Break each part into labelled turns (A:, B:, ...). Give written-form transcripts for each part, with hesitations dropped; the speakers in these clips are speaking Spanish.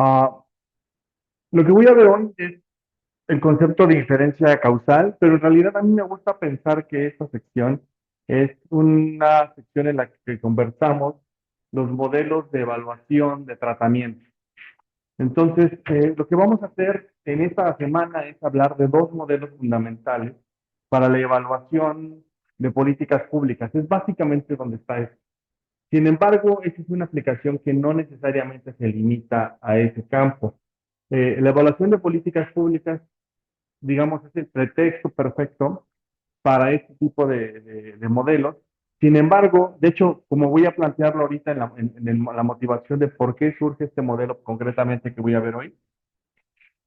A: Ah, lo que voy a ver hoy es el concepto de inferencia causal, pero en realidad a mí me gusta pensar que esta sección es una sección en la que conversamos los modelos de evaluación de tratamiento. Entonces, lo que vamos a hacer en esta semana es hablar de dos modelos fundamentales para la evaluación de políticas públicas. Es básicamente donde está esto. Sin embargo, esa es una aplicación que no necesariamente se limita a ese campo. La evaluación de políticas públicas, digamos, es el pretexto perfecto para este tipo de modelos. Sin embargo, de hecho, como voy a plantearlo ahorita la motivación de por qué surge este modelo concretamente que voy a ver hoy,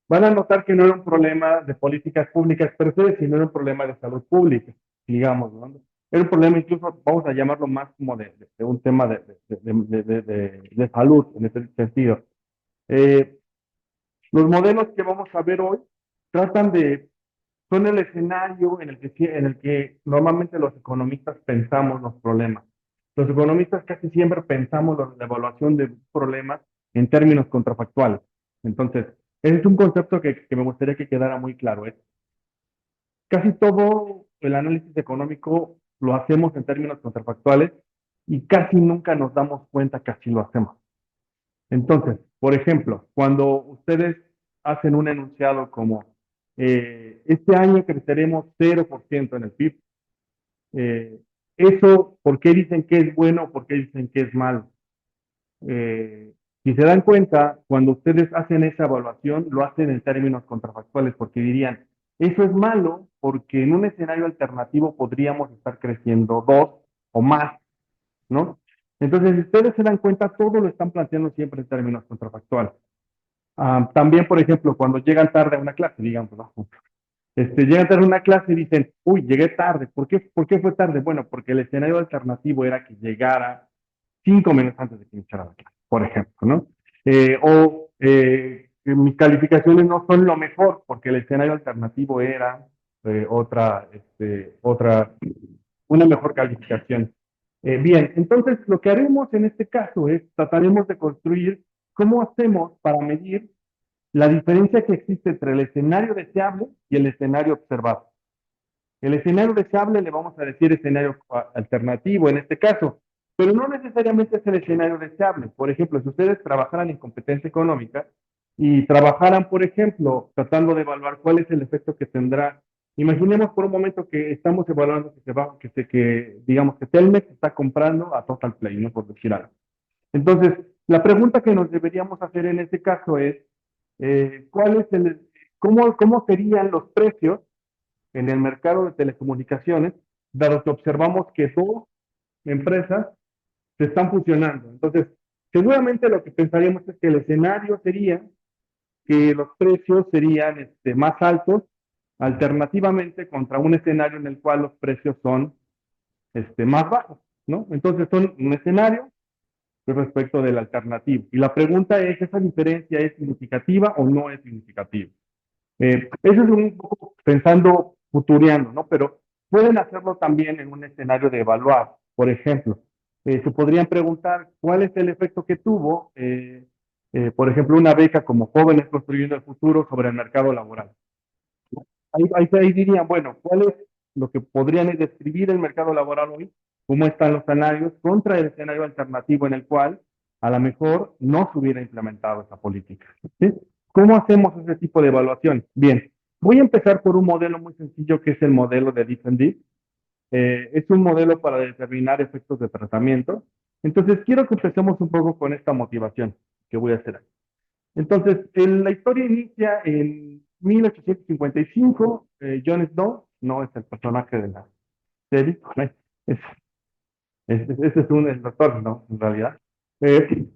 A: van a notar que no era un problema de políticas públicas per se, sino era un problema de salud pública, digamos, ¿no? Era un problema incluso, vamos a llamarlo más como de un tema de salud en ese sentido. Eh, los modelos que vamos a ver hoy tratan de, son el escenario en el que normalmente los economistas pensamos los problemas. Los economistas casi siempre pensamos la evaluación de problemas en términos contrafactuales. Entonces, ese es un concepto que me gustaría que quedara muy claro. ¿Eh? Casi todo el análisis económico lo hacemos en términos contrafactuales y casi nunca nos damos cuenta que así lo hacemos. Entonces, por ejemplo, cuando ustedes hacen un enunciado como este año creceremos 0% en el PIB, eh, eso, ¿por qué dicen que es bueno o por qué dicen que es malo? Eh, si se dan cuenta, cuando ustedes hacen esa evaluación, lo hacen en términos contrafactuales, porque dirían, eso es malo porque en un escenario alternativo podríamos estar creciendo 2 o más, ¿no? Entonces, si ustedes se dan cuenta, todo lo están planteando siempre en términos contrafactuales. También, por ejemplo, cuando llegan tarde a una clase, digamos, ¿no? Llegan tarde a una clase y dicen, uy, llegué tarde. Por qué fue tarde? Bueno, porque el escenario alternativo era que llegara 5 minutos antes de que iniciara la clase, por ejemplo, ¿no? Que mis calificaciones no son lo mejor, porque el escenario alternativo era una mejor calificación. Bien, entonces lo que haremos en este caso es trataremos de construir cómo hacemos para medir la diferencia que existe entre el escenario deseable y el escenario observado. El escenario deseable le vamos a decir escenario alternativo en este caso, pero no necesariamente es el escenario deseable. Por ejemplo, si ustedes trabajaran en competencia económica y trabajaran, por ejemplo, tratando de evaluar cuál es el efecto que tendrá, imaginemos por un momento que estamos evaluando digamos que Telmex está comprando a Total Play, ¿no? Por decir algo. Entonces, la pregunta que nos deberíamos hacer en este caso es, ¿cuál es cómo serían los precios en el mercado de telecomunicaciones, dado que observamos que dos empresas se están fusionando? Entonces, seguramente lo que pensaríamos es que el escenario sería que los precios serían más altos, alternativamente contra un escenario en el cual los precios son más bajos, ¿no? Entonces, son un escenario respecto del alternativo. Y la pregunta es, ¿esa diferencia es significativa o no es significativa? Eso es un poco pensando, futureando, ¿no? Pero pueden hacerlo también en un escenario de evaluar. Por ejemplo, se podrían preguntar cuál es el efecto que tuvo, por ejemplo, una beca como Jóvenes Construyendo el Futuro sobre el mercado laboral. Ahí dirían, bueno, ¿cuál es lo que podrían describir el mercado laboral hoy? ¿Cómo están los salarios contra el escenario alternativo en el cual a lo mejor no se hubiera implementado esa política? ¿Sí? ¿Cómo hacemos ese tipo de evaluación? Bien, voy a empezar por un modelo muy sencillo que es el modelo de Deep and Deep. Es un modelo para determinar efectos de tratamiento. Entonces, quiero que empecemos un poco con esta motivación que voy a hacer aquí. Entonces, la historia inicia en 1855. Jon Snow no es el personaje de la serie, es, ese es el doctor, ¿no? En realidad. Eh,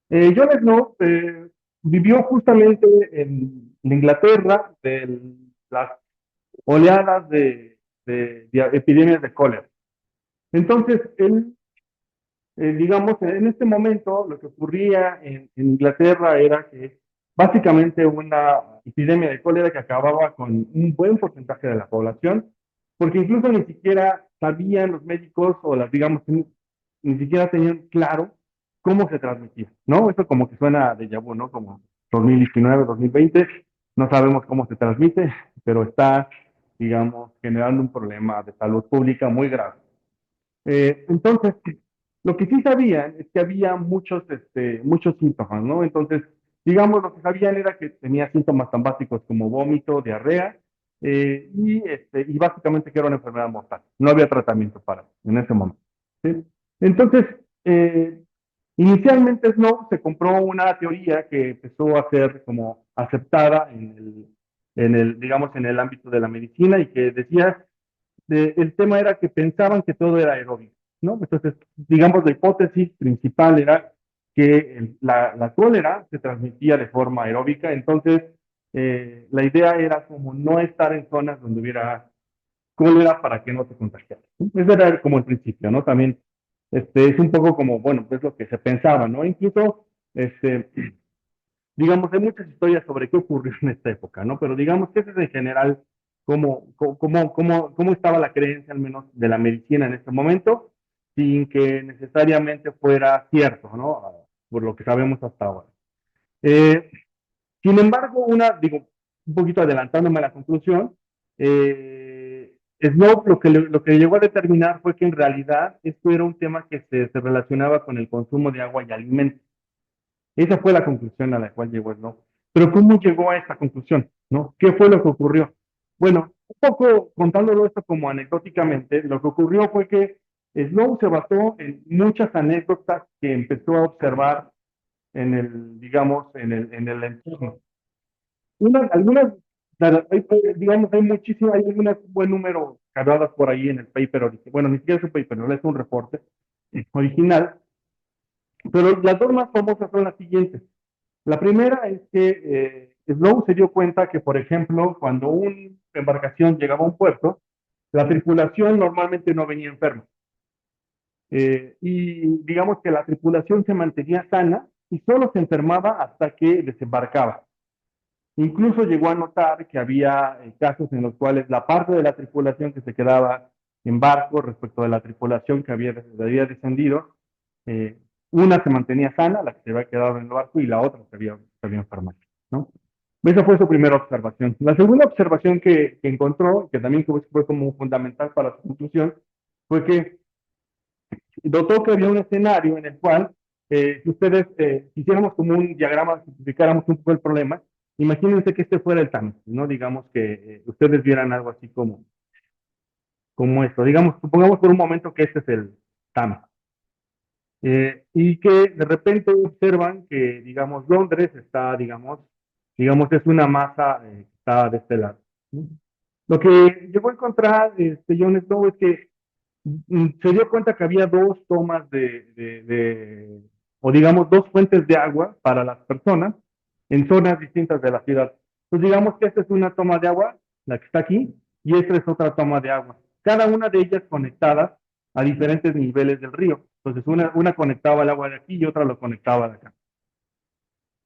A: eh, Jon Snow vivió justamente en Inglaterra de las oleadas de epidemias de cólera. Entonces, él, digamos, en este momento lo que ocurría en Inglaterra era que básicamente una epidemia de cólera que acababa con un buen porcentaje de la población, porque incluso ni siquiera sabían los médicos o las, digamos, ni siquiera tenían claro cómo se transmitía, ¿no? Eso como que suena de déjà vu, ¿no? Como 2019, 2020, no sabemos cómo se transmite, pero está, digamos, generando un problema de salud pública muy grave. Entonces, lo que sí sabían es que había muchos síntomas, ¿no? Entonces, digamos, lo que sabían era que tenía síntomas tan básicos como vómito, diarrea, y básicamente que era una enfermedad mortal. No había tratamiento para en ese momento. ¿Sí? Entonces, eh, inicialmente Snow se compró una teoría que empezó a ser como aceptada digamos, en el ámbito de la medicina y que decía el tema era que pensaban que todo era aeróbico, ¿no? Entonces, digamos, la hipótesis principal era que la cólera se transmitía de forma aeróbica, entonces la idea era como no estar en zonas donde hubiera cólera para que no te contagiaras. Ese era como el principio, ¿no? También es un poco como, bueno, es lo que se pensaba, ¿no? Incluso, este, digamos, hay muchas historias sobre qué ocurrió en esta época, ¿no? Pero digamos que ese es en general cómo estaba la creencia, al menos, de la medicina en este momento, sin que necesariamente fuera cierto, ¿no? Por lo que sabemos hasta ahora. Eh, Sin embargo, digo, un poquito adelantándome a la conclusión, Snow lo que llegó a determinar fue que en realidad esto era un tema que se relacionaba con el consumo de agua y alimentos. Esa fue la conclusión a la cual llegó Snow. Pero ¿cómo llegó a esta conclusión? ¿No? ¿Qué fue lo que ocurrió? Bueno, un poco contándolo esto como anecdóticamente, lo que ocurrió fue que Snow se basó en muchas anécdotas que empezó a observar digamos, en el entorno. Algunas, digamos, hay muchísimas, hay un buen número cargadas por ahí en el paper original. Bueno, ni siquiera es un paper, no es un reporte original, pero las dos más famosas son las siguientes. La primera es que Snow se dio cuenta que, por ejemplo, cuando una embarcación llegaba a un puerto, la tripulación normalmente no venía enferma. Y digamos que la tripulación se mantenía sana y solo se enfermaba hasta que desembarcaba. Incluso llegó a notar que había casos en los cuales la parte de la tripulación que se quedaba en barco respecto de la tripulación que había descendido, eh, una se mantenía sana, la que se había quedado en el barco, y la otra se había enfermado, ¿no? Esa fue su primera observación. La segunda observación que encontró, que también fue como fundamental para su conclusión, fue que notó que había un escenario en el cual, si ustedes hiciéramos como un diagrama, simplificáramos un poco el problema, imagínense que este fuera el Támesis, ¿no? Digamos que ustedes vieran algo así como esto. Digamos, supongamos por un momento que este es el Támesis. Y que de repente observan que, digamos, Londres está, digamos, es una masa que está de este lado, ¿no? Lo que llegó a encontrar John Snow es que se dio cuenta que había dos tomas o digamos, dos fuentes de agua para las personas en zonas distintas de la ciudad. Pues digamos que esta es una toma de agua, la que está aquí, y esta es otra toma de agua. Cada una de ellas conectadas a diferentes niveles del río. Entonces, una conectaba el agua de aquí y otra lo conectaba de acá.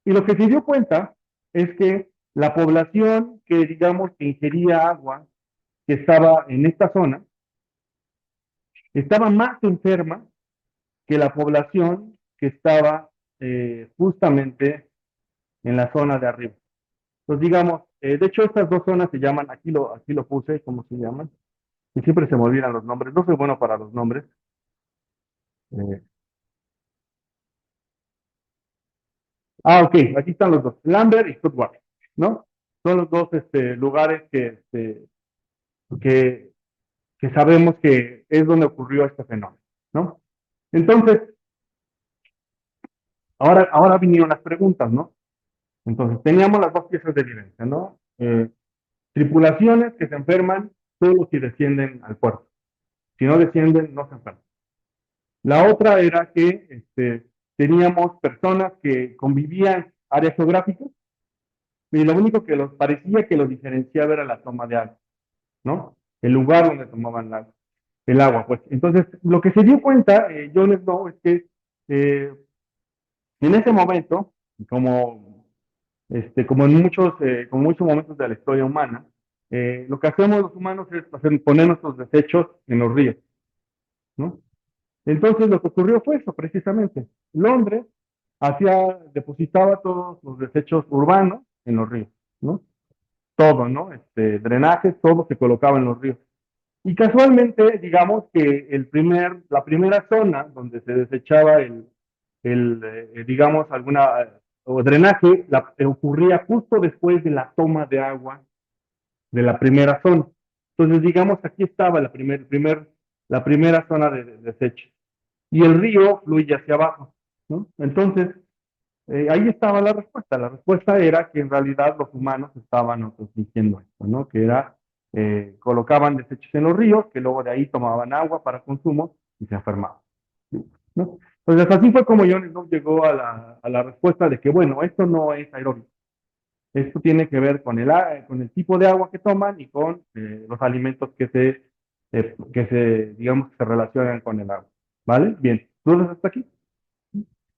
A: Y lo que se dio cuenta es que la población que, digamos, que ingería agua que estaba en esta zona, estaba más enferma que la población que estaba justamente en la zona de arriba. Entonces, digamos, de hecho, estas dos zonas se llaman, aquí lo puse, ¿cómo se llaman? Y siempre se me olvidan los nombres, no soy bueno para los nombres. Eh, ok, aquí están los dos, Lambert y Stuttgart, ¿no? Son los dos lugares que, que sabemos que es donde ocurrió este fenómeno, ¿no? Entonces, ahora vinieron las preguntas, ¿no? Entonces, teníamos las dos piezas de evidencia, ¿no? Tripulaciones que se enferman solo si descienden al puerto. Si no descienden, no se enferman. La otra era que teníamos personas que convivían áreas geográficas y lo único que los parecía que los diferenciaba era la toma de agua, ¿no? El lugar donde tomaban el agua, pues. Entonces, lo que se dio cuenta John Snow es que eh, en ese momento, como, como como muchos momentos de la historia humana, lo que hacemos los humanos es poner nuestros desechos en los ríos, ¿no? Entonces lo que ocurrió fue eso, precisamente. Londres depositaba todos los desechos urbanos en los ríos, ¿no? Todo, ¿no? Drenajes, todo se colocaba en los ríos. Y casualmente, digamos que la primera zona donde se desechaba digamos, o drenaje, ocurría justo después de la toma de agua de la primera zona. Entonces, digamos, aquí estaba la primera zona de desecho. Y el río fluye hacia abajo, ¿no? Entonces, ahí estaba la respuesta. La respuesta era que en realidad los humanos estaban autoinfligiendo esto, ¿no? Que era, colocaban desechos en los ríos, que luego de ahí tomaban agua para consumo y se enfermaban, ¿no? Entonces, así fue como Jones Love llegó a la respuesta de que, bueno, esto no es aeróbico. Esto tiene que ver con el tipo de agua que toman y con los alimentos digamos, que se relacionan con el agua. ¿Vale? Bien. ¿Dudas hasta aquí?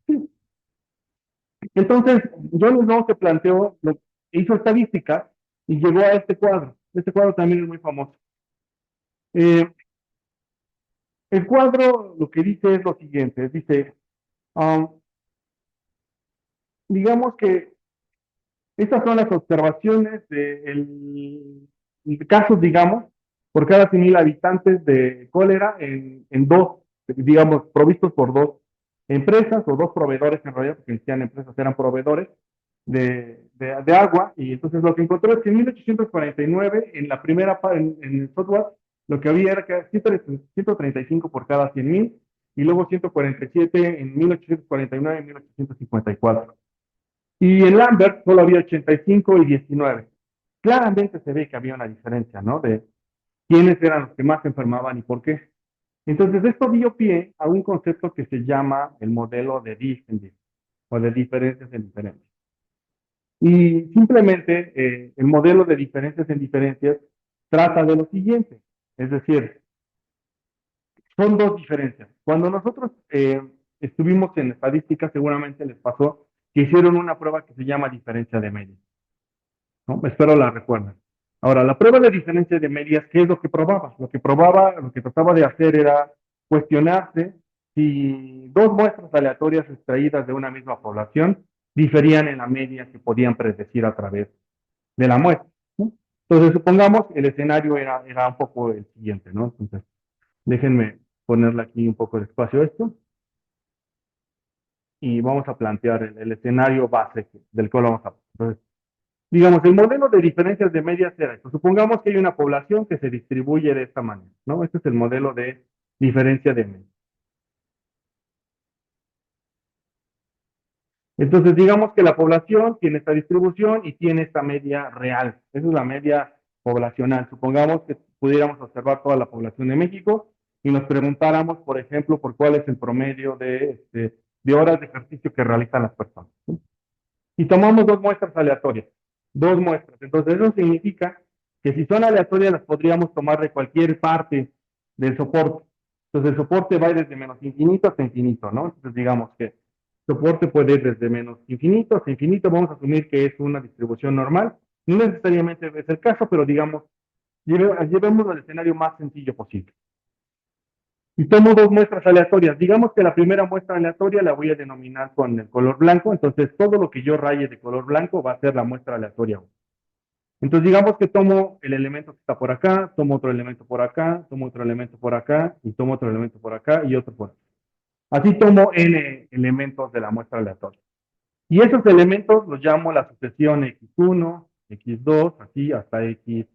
A: Sí. Entonces, Jones Love se planteó, hizo estadística y llegó a este cuadro. Este cuadro también es muy famoso. Eh, el cuadro lo que dice es lo siguiente, dice, um, digamos que estas son las observaciones de casos, digamos, por cada 100.000 habitantes de cólera en dos, digamos, provistos por dos empresas o dos proveedores en realidad, porque decían empresas, eran proveedores de agua. Y entonces lo que encontró es que en 1849, en la en el software, lo que había era que 135 por cada 100.000 y luego 147 en 1849 y 1854. Y en Lambert solo había 85 y 19. Claramente se ve que había una diferencia, ¿no? De quiénes eran los que más se enfermaban y por qué. Entonces, esto dio pie a un concepto que se llama el modelo de Differences o de diferencias en diferencias. Y simplemente el modelo de diferencias en diferencias trata de lo siguiente, es decir, son dos diferencias. Cuando nosotros estuvimos en estadística, seguramente les pasó que hicieron una prueba que se llama diferencia de medias, ¿no? Espero la recuerden. Ahora, la prueba de diferencia de medias, ¿qué es lo que probaba? Lo que trataba de hacer era cuestionarse si dos muestras aleatorias extraídas de una misma población diferían en la media que podían predecir a través de la muestra, ¿no? Entonces, supongamos el escenario era un poco el siguiente, ¿no? Entonces, déjenme ponerle aquí un poco de espacio a esto y vamos a plantear el escenario base del cual vamos a hablar. Entonces, digamos, el modelo de diferencias de medias era esto. Supongamos que hay una población que se distribuye de esta manera, ¿no? Este es el modelo de diferencia de medias. Entonces, digamos que la población tiene esta distribución y tiene esta media real. Esa es la media poblacional. Supongamos que pudiéramos observar toda la población de México y nos preguntáramos, por ejemplo, por cuál es el promedio de horas de ejercicio que realizan las personas, ¿sí? Y tomamos dos muestras aleatorias, dos muestras. Entonces, eso significa que si son aleatorias, las podríamos tomar de cualquier parte del soporte. Entonces, el soporte va desde menos infinito hasta infinito, ¿no? Entonces, digamos que el soporte puede ir desde menos infinito hasta infinito. Vamos a asumir que es una distribución normal. No necesariamente es el caso, pero digamos, llevemos al escenario más sencillo posible. Y tomo dos muestras aleatorias. Digamos que la primera muestra aleatoria la voy a denominar con el color blanco, entonces todo lo que yo raye de color blanco va a ser la muestra aleatoria 1. Entonces digamos que tomo el elemento que está por acá, tomo otro elemento por acá, tomo otro elemento por acá, y tomo otro elemento por acá y otro por acá. Así tomo n elementos de la muestra aleatoria. Y esos elementos los llamo la sucesión x1, x2, así hasta xn.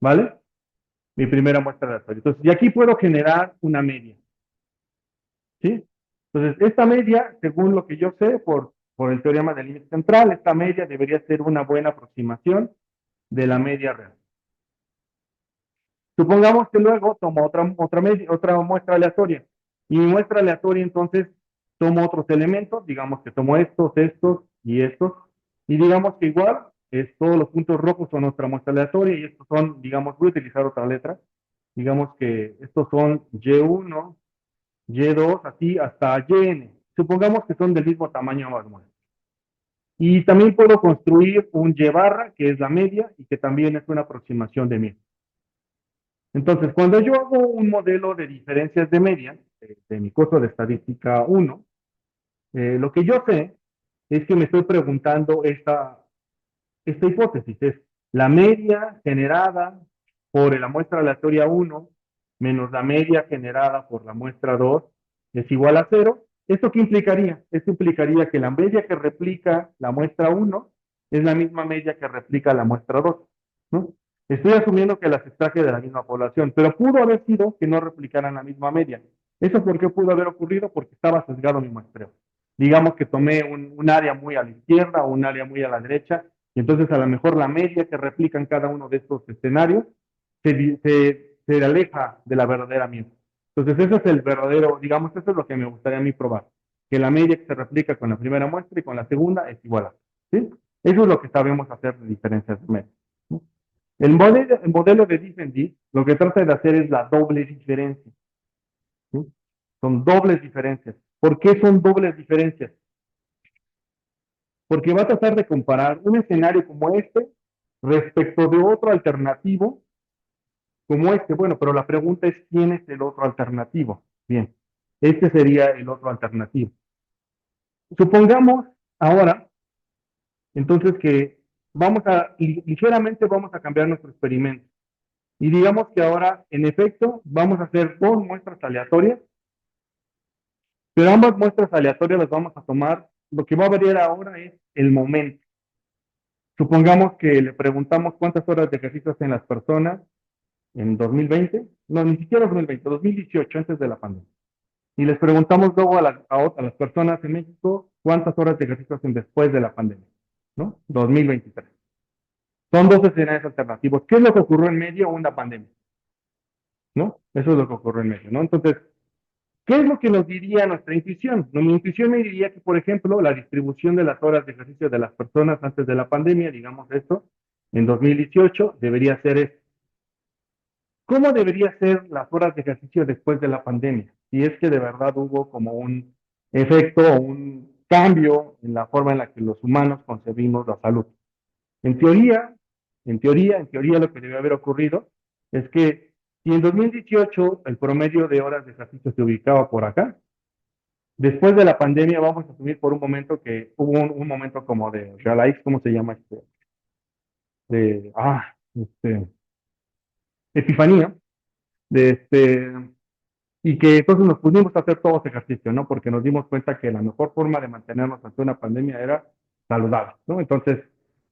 A: ¿Vale? Mi primera muestra aleatoria. Entonces, y aquí puedo generar una media. ¿Sí? Entonces, esta media, según lo que yo sé por el teorema del límite central, esta media debería ser una buena aproximación de la media real. Supongamos que luego tomo otra muestra aleatoria. Y mi muestra aleatoria, entonces, tomo otros elementos, digamos que tomo estos y estos. Y digamos que igual, todos los puntos rojos son otra muestra aleatoria y estos son, digamos, voy a utilizar otra letra. Digamos que estos son Y1, Y2, así hasta YN. Supongamos que son del mismo tamaño más o menos. Y también puedo construir un Y barra, que es la media, y que también es una aproximación de media. Entonces, cuando yo hago un modelo de diferencias de media, de mi curso de estadística 1, lo que yo sé es que me estoy preguntando esta hipótesis, es la media generada por la muestra aleatoria 1 menos la media generada por la muestra 2 es igual a 0. ¿Esto qué implicaría? Esto implicaría que la media que replica la muestra 1 es la misma media que replica la muestra 2, ¿no? Estoy asumiendo que las extraje de la misma población, pero pudo haber sido que no replicaran la misma media. ¿Eso por qué pudo haber ocurrido? Porque estaba sesgado mi muestreo. Digamos que tomé un área muy a la izquierda o un área muy a la derecha, y entonces a lo mejor la media que replica en cada uno de estos escenarios se aleja de la verdadera media. Entonces ese es el verdadero, digamos, eso es lo que me gustaría a mí probar, que la media que se replica con la primera muestra y con la segunda es igual a, ¿sí? Eso es lo que sabemos hacer de diferencias de media, ¿no? El modelo de Diffie lo que trata de hacer es la doble diferencia, ¿sí? Son dobles diferencias. ¿Por qué son dobles diferencias? Porque va a tratar de comparar un escenario como este respecto de otro alternativo como este. Bueno, pero la pregunta es, ¿quién es el otro alternativo? Bien, este sería el otro alternativo. Supongamos ahora, entonces, que ligeramente vamos a cambiar nuestro experimento. Y digamos que ahora, en efecto, vamos a hacer dos muestras aleatorias, pero ambas muestras aleatorias las vamos a tomar. Lo que va a variar ahora es el momento. Supongamos que le preguntamos cuántas horas de ejercicio hacen las personas en 2020, no, ni siquiera 2020, 2018, antes de la pandemia. Y les preguntamos luego a las personas en México cuántas horas de ejercicio hacen después de la pandemia, ¿no? 2023. Son dos escenarios alternativos. ¿Qué es lo que ocurrió en medio o una pandemia? ¿No? Eso es lo que ocurrió en medio, ¿no? Entonces, ¿qué es lo que nos diría nuestra intuición? No, mi intuición me diría que, por ejemplo, la distribución de las horas de ejercicio de las personas antes de la pandemia, digamos esto, en 2018, debería ser esto. ¿Cómo debería ser las horas de ejercicio después de la pandemia? Si es que de verdad hubo como un efecto o un cambio en la forma en la que los humanos concebimos la salud. En teoría, en teoría lo que debe haber ocurrido es que si en 2018 el promedio de horas de ejercicio se ubicaba por acá, después de la pandemia vamos a asumir por un momento que hubo un momento como de realize, ¿cómo se llama este? De, epifanía, de y que entonces nos pusimos a hacer todos ejercicio, ¿no? Porque nos dimos cuenta que la mejor forma de mantenernos ante una pandemia era saludable, ¿no? Entonces,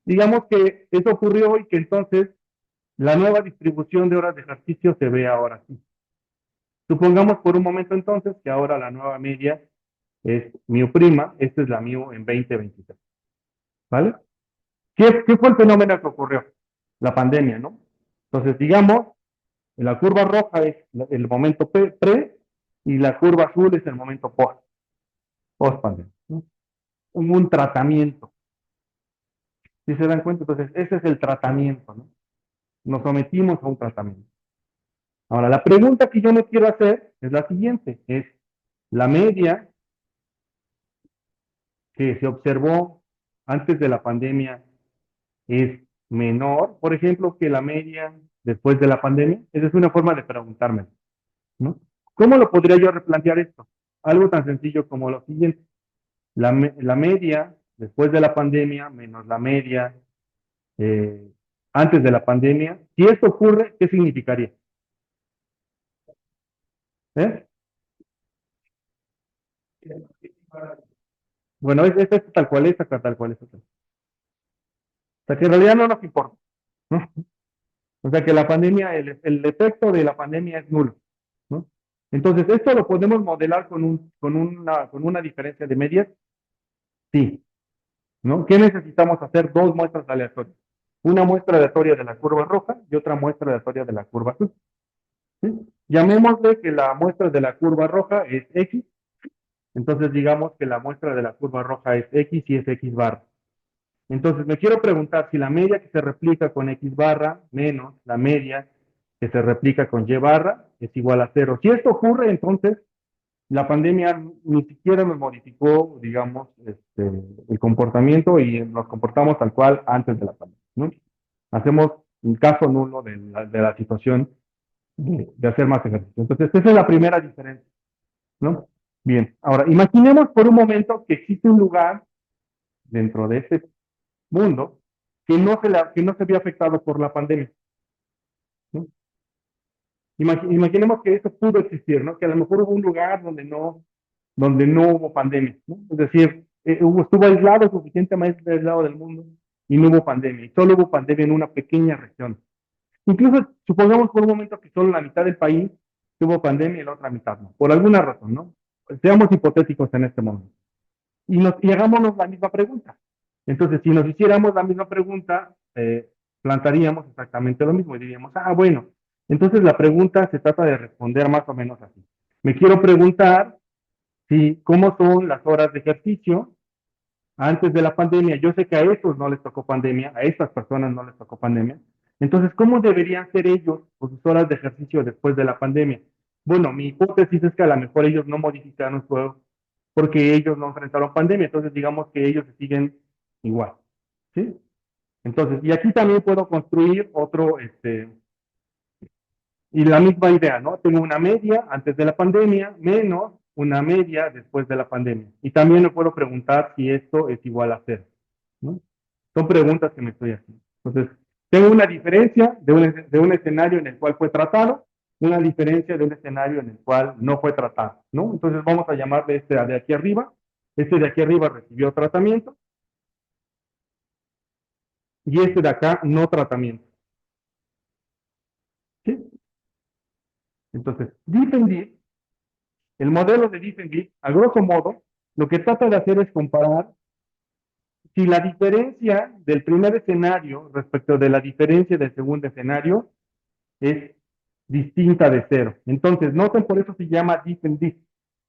A: digamos que eso ocurrió y que entonces la nueva distribución de horas de ejercicio se ve ahora sí. Supongamos por un momento entonces que ahora la nueva media es mu prima, esta es la mu en 2023, ¿vale? ¿Qué fue el fenómeno que ocurrió? La pandemia, ¿no? Entonces, digamos, la curva roja es el momento pre y la curva azul es el momento post pandemia, ¿no? Un tratamiento. Si se dan cuenta, entonces ese es el tratamiento, ¿no? Nos sometimos a un tratamiento. Ahora, la pregunta que yo me quiero hacer es la siguiente, es la media que se observó antes de la pandemia es menor, por ejemplo, que la media después de la pandemia. Esa es una forma de preguntarme, ¿no? ¿Cómo lo podría yo replantear esto? Algo tan sencillo como lo siguiente. La media después de la pandemia menos la media eh, antes de la pandemia. Si esto ocurre, ¿qué significaría? ¿Eh? Bueno, es tal cual es, acá tal cual es. O sea, que en realidad no nos importa, ¿no? O sea, que la pandemia, el efecto de la pandemia es nulo, ¿no? Entonces, ¿esto lo podemos modelar con una diferencia de medias? Sí, ¿no? ¿Qué necesitamos hacer? Dos muestras aleatorias. Una muestra aleatoria de la curva roja y otra muestra aleatoria de la curva azul, ¿sí? Llamémosle que la muestra de la curva roja es X. Entonces digamos que la muestra de la curva roja es X y es X barra. Entonces me quiero preguntar si la media que se replica con X barra menos la media que se replica con Y barra es igual a cero. Si esto ocurre, entonces la pandemia ni siquiera nos modificó, digamos, el comportamiento y nos comportamos tal cual antes de la pandemia, ¿no? Hacemos un caso nulo de la situación de hacer más ejercicio. Entonces, esa es la primera diferencia. ¿no? Bien, ahora imaginemos por un momento que existe un lugar dentro de ese mundo que no se vio afectado por la pandemia, ¿no? Imaginemos que eso pudo existir, ¿no? Que a lo mejor hubo un lugar donde no hubo pandemia, ¿no? Es decir, estuvo aislado, suficientemente aislado del mundo y no hubo pandemia, y solo hubo pandemia en una pequeña región. Incluso supongamos por un momento que solo la mitad del país tuvo pandemia y la otra mitad no, por alguna razón, ¿no? Seamos hipotéticos en este momento. Y hagámonos la misma pregunta. Entonces, si nos hiciéramos la misma pregunta, plantaríamos exactamente lo mismo y diríamos, ah, bueno, entonces la pregunta se trata de responder más o menos así. Me quiero preguntar si cómo son las horas de ejercicio antes de la pandemia. Yo sé que a estos no les tocó pandemia, a estas personas no les tocó pandemia. Entonces, ¿cómo deberían ser ellos con sus horas de ejercicio después de la pandemia? Bueno, mi hipótesis es que a lo mejor ellos no modificaron su porque ellos no enfrentaron pandemia, entonces digamos que ellos se siguen igual, ¿sí? Entonces, y aquí también puedo construir otro, y la misma idea, ¿no? Tengo una media antes de la pandemia menos una media después de la pandemia. Y también me puedo preguntar si esto es igual a cero, ¿no? Son preguntas que me estoy haciendo. Entonces, tengo una diferencia de un escenario en el cual fue tratado, una diferencia de un escenario en el cual no fue tratado, ¿no? Entonces vamos a llamarle este de aquí arriba. Este de aquí arriba recibió tratamiento y este de acá no tratamiento, ¿sí? Entonces, Diffendir, el modelo de Diffendir, a grosso modo, lo que trata de hacer es comparar si la diferencia del primer escenario respecto de la diferencia del segundo escenario es distinta de cero. Entonces, noten, por eso se llama Diffendir,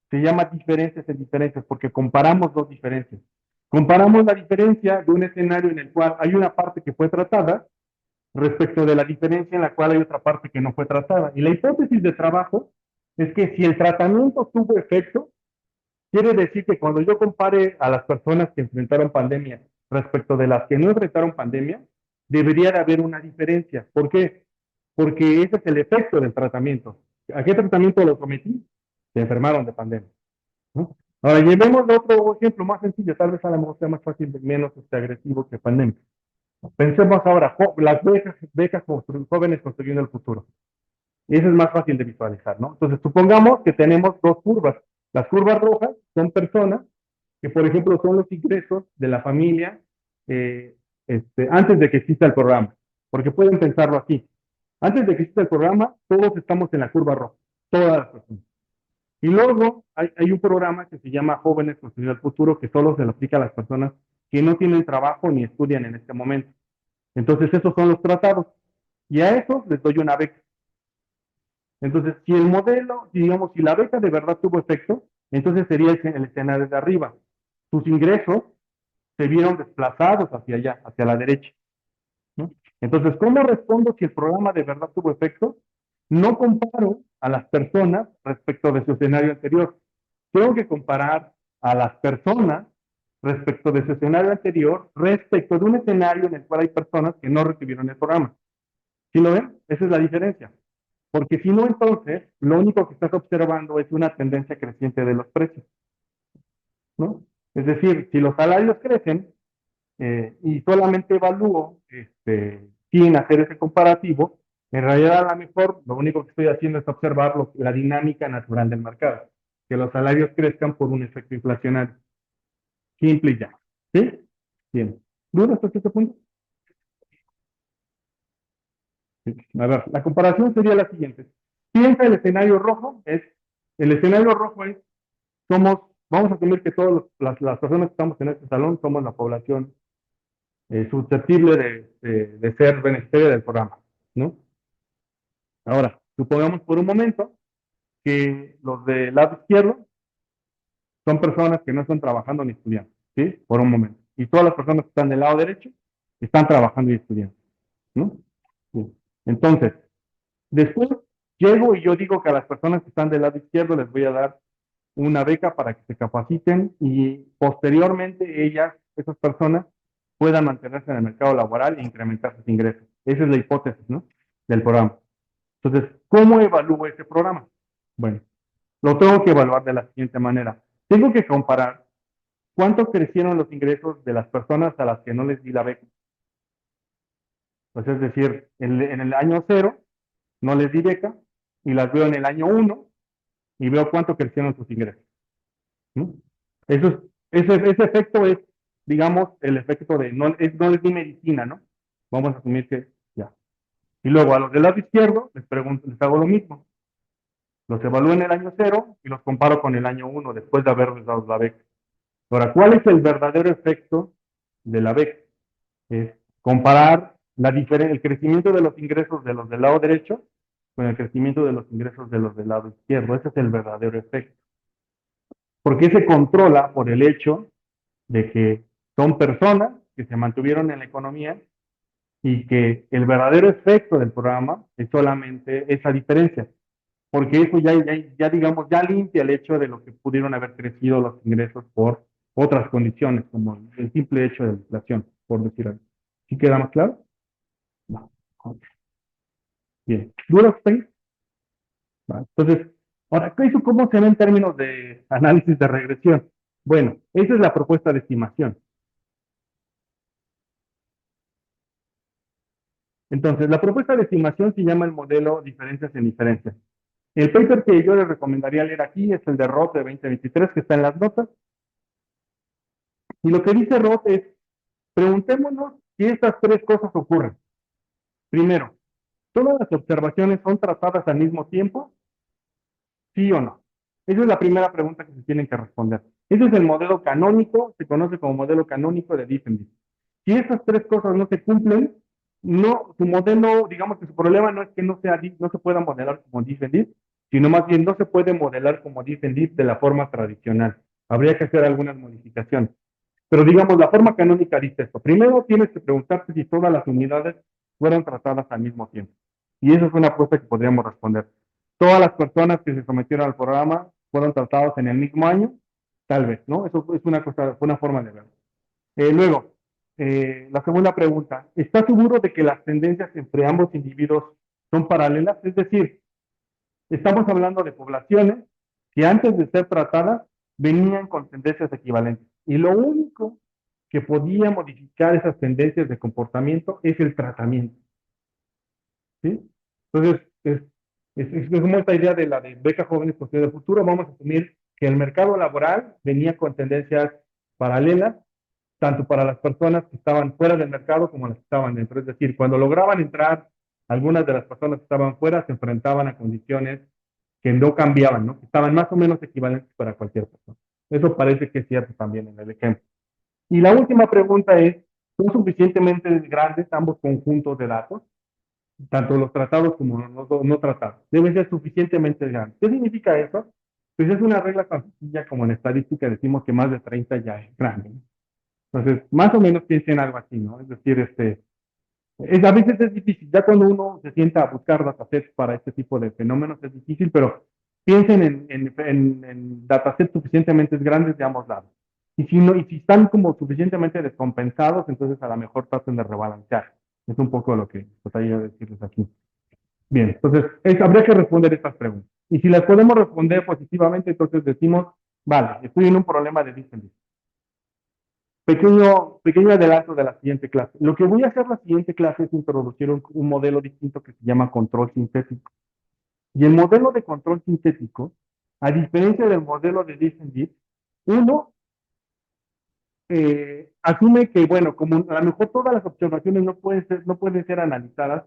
A: se llama diferencias en diferencias, porque comparamos dos diferencias. Comparamos la diferencia de un escenario en el cual hay una parte que fue tratada respecto de la diferencia en la cual hay otra parte que no fue tratada. Y la hipótesis de trabajo es que si el tratamiento tuvo efecto, quiere decir que cuando yo compare a las personas que enfrentaron pandemia respecto de las que no enfrentaron pandemia, debería de haber una diferencia. ¿Por qué? Porque ese es el efecto del tratamiento. ¿A qué tratamiento lo sometí? Se enfermaron de pandemia, ¿no? Ahora, llevemos otro ejemplo más sencillo, tal vez a lo mejor sea más fácil, menos agresivo que pandemia. Pensemos ahora, las becas jóvenes construyendo el futuro. Y eso es más fácil de visualizar, ¿no? Entonces, supongamos que tenemos dos curvas. Las curvas rojas son personas que, por ejemplo, son los ingresos de la familia eh, antes de que exista el programa. Porque pueden pensarlo así. Antes de que exista el programa, todos estamos en la curva roja. Todas las personas. Y luego hay un programa que se llama Jóvenes Construyendo el Futuro, que solo se lo aplica a las personas que no tienen trabajo ni estudian en este momento. Entonces, esos son los tratados. Y a esos les doy una beca. Entonces, si el modelo, digamos, si la beca de verdad tuvo efecto, entonces sería el escenario de arriba. Sus ingresos se vieron desplazados hacia allá, hacia la derecha, ¿no? Entonces, ¿cómo respondo si el programa de verdad tuvo efecto? No comparo a las personas respecto de su escenario anterior. Tengo que comparar a las personas respecto de su escenario anterior, respecto de un escenario en el cual hay personas que no recibieron el programa. ¿Sí lo ven? Esa es la diferencia. Porque si no, entonces, lo único que estás observando es una tendencia creciente de los precios, ¿no? Es decir, si los salarios crecen y solamente evalúo sin hacer ese comparativo, en realidad a lo mejor lo único que estoy haciendo es observar la dinámica natural del mercado, que los salarios crezcan por un efecto inflacionario. Simple y ya. ¿Sí? Bien. ¿Dudas hasta este punto? Sí. A ver, la comparación sería la siguiente. Piensa el escenario rojo es somos, vamos a asumir que todas las personas que estamos en este salón somos la población susceptible de ser beneficiaria del programa, ¿no? Ahora, supongamos por un momento que los del lado izquierdo son personas que no están trabajando ni estudiando, ¿sí? Por un momento. Y todas las personas que están del lado derecho están trabajando y estudiando, ¿no? Sí. Entonces, después llego y yo digo que a las personas que están del lado izquierdo les voy a dar una beca para que se capaciten y posteriormente esas personas, puedan mantenerse en el mercado laboral e incrementar sus ingresos. Esa es la hipótesis, ¿no? Del programa. Entonces, ¿cómo evalúo ese programa? Bueno, Lo tengo que evaluar de la siguiente manera. Tengo que comparar cuánto crecieron los ingresos de las personas a las que no les di la beca. Pues es decir, en el año cero no les di beca y las veo en el año uno y veo cuánto crecieron sus ingresos. ¿No? Eso es, ese efecto es, digamos, el efecto de no les di medicina, ¿no? Vamos a asumir que ya. Y luego a los del lado izquierdo les pregunto, les hago lo mismo. Los evalúo en el año cero y los comparo con el año uno después de haberles dado la beca. Ahora, ¿cuál es el verdadero efecto de la beca? Es comparar el crecimiento de los ingresos de los del lado derecho con el crecimiento de los ingresos de los del lado izquierdo. Ese es el verdadero efecto. Porque se controla por el hecho de que son personas que se mantuvieron en la economía y que el verdadero efecto del programa es solamente esa diferencia. Porque eso ya digamos, ya limpia el hecho de lo que pudieron haber crecido los ingresos por otras condiciones, como el simple hecho de la inflación, por decir algo. ¿Sí queda más claro? No. Ok. Bien. ¿Dudas ahí? Vale. Entonces, ahora, ¿eso cómo se ve en términos de análisis de regresión? Bueno, esa es la propuesta de estimación. Entonces, la propuesta de estimación se llama el modelo diferencias en diferencias. El paper que yo les recomendaría leer aquí es el de Roth de 2023, que está en las notas. Y lo que dice Roth es, preguntémonos si estas tres cosas ocurren. Primero, ¿todas las observaciones son tratadas al mismo tiempo? ¿Sí o no? Esa es la primera pregunta que se tienen que responder. Ese es el modelo canónico, se conoce como modelo canónico de Diffendy. Si esas tres cosas no se cumplen, no, su modelo, digamos que su problema no es que no se pueda modelar como Diffendy, sino más bien no se puede modelar como Diffendy de la forma tradicional. Habría que hacer algunas modificaciones. Pero digamos, la forma canónica dice esto. Primero tienes que preguntarte si todas las unidades fueron tratadas al mismo tiempo. Y esa es una apuesta que podríamos responder. Todas las personas que se sometieron al programa fueron tratadas en el mismo año, tal vez, ¿no? Eso es una cosa, una forma de verlo. Luego, la segunda pregunta, ¿estás seguro de que las tendencias entre ambos individuos son paralelas? Es decir, estamos hablando de poblaciones que antes de ser tratadas venían con tendencias equivalentes. Y lo único que podía modificar esas tendencias de comportamiento es el tratamiento. ¿Sí? Entonces, es como esta idea de la de beca jóvenes con del futuro. Vamos a asumir que el mercado laboral venía con tendencias paralelas, tanto para las personas que estaban fuera del mercado como las que estaban dentro. Es decir, cuando lograban entrar, algunas de las personas que estaban fuera se enfrentaban a condiciones que no cambiaban, ¿no? Que estaban más o menos equivalentes para cualquier persona. Eso parece que es cierto también en el ejemplo. Y la última pregunta es, ¿son suficientemente grandes ambos conjuntos de datos? Tanto los tratados como los no tratados. Deben ser suficientemente grandes. ¿Qué significa eso? Pues es una regla tan sencilla como en estadística decimos que más de 30 ya es grande, ¿no? Entonces, más o menos piensen algo así, ¿no? Es decir, a veces es difícil, ya cuando uno se sienta a buscar datasets para este tipo de fenómenos es difícil, pero piensen en datasets suficientemente grandes de ambos lados. Y si, no, y si están como suficientemente descompensados, entonces a lo mejor traten de rebalancear. Es un poco lo que trataría de decirles aquí. Bien, entonces habría que responder estas preguntas. Y si las podemos responder positivamente, entonces decimos, vale, estoy en un problema de distancia. Pequeño adelanto de la siguiente clase. Lo que voy a hacer la siguiente clase es introducir un modelo distinto que se llama control sintético. Y el modelo de control sintético, a diferencia del modelo de Diffendy, uno asume que, bueno, como a lo mejor todas las observaciones no pueden ser analizadas